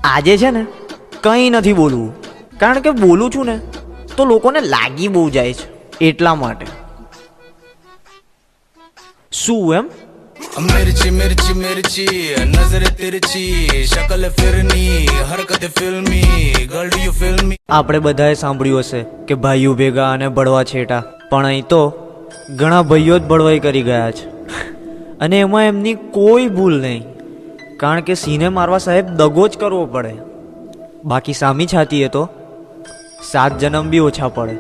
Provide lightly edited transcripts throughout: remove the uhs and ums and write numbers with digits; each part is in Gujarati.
આજે છે ને કંઈ નથી બોલવું, કારણ કે બોલું છું ને તો લોકોને લાગી બહુ જાય છે, એટલા માટે. શું એમ? मिर्ची मिर्ची मिर्ची नजर तिरछी शक्ल फिरनी हरकत फिल्मी गर्ल यू फिल्मी. આપણે બધાએ સાંભળ્યું હશે કે ભાઈઓ ભેગા અને બળવા છેટા, પણ અહીં તો ઘણા ભાઈઓ જ બળવાઈ કરી ગયા છે. અને એમાં એમની કોઈ ભૂલ નહીં, કારણ કે સિંહને મારવા સાહેબ દગો જ કરવો પડે, બાકી સામી છાતીએ તો 7 જન્મ બી ઓછા પડે.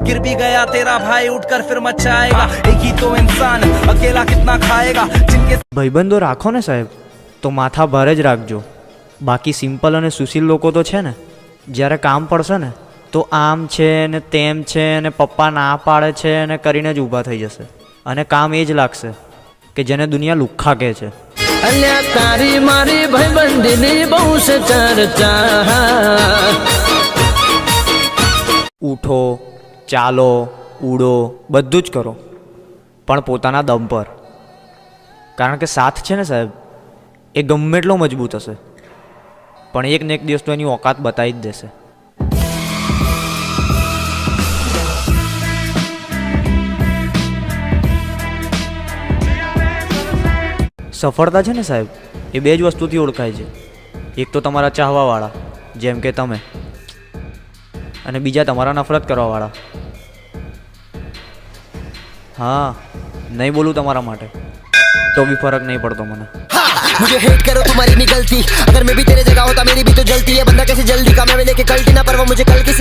गिर भी गया तेरा भाई उठकर फिर मचाएगा एक ही तो इंसान अकेला कितना खाएगा जिनके ભાઈબંધો રાખો ને સાહેબ તો માથા ભારે જ રાખજો, બાકી સિમ્પલ અને સુશીલ લોકો તો છે ને જ્યારે કામ પડશે ને તો આમ છે ને તેમ છે ને પપ્પા ના પાડે છે ને કરીને જ ઊભા થઈ જશે, અને કામ એ જ લાગશે કે જેને દુનિયા લુખ્ખા કહે છે. અલ્યા તારી મારી ભાઈબંધીની બહુ છે ચર્ચા. ઉઠો, ચાલો, ઉડો, બધું જ કરો, પણ પોતાના દમ પર, કારણ કે સાથ છે ને સાહેબ એ ગમે એટલો મજબૂત હશે પણ એક ને એક દિવસ તો એની ઓકાત બતાવી જ દેશે. સફળતા છે ને સાહેબ એ બે જ વસ્તુથી ઓળખાય છે, એક તો તમારા ચાહવાવાળા જેમ કે તમે, અને બીજા તમારા નફરત કરવાવાળા. હા, નહીં બોલું તમારા માટે તો બી ફરક નહીં પડતો મને. मुझे हेट करो तुम्हारी नहीं गलती, अगर मैं भी तेरे जगह होता मेरी भी तो जलती है. बंदा कैसे जल्दी कामयाबी लेके कल्टी ना, पर वो मुझे कल की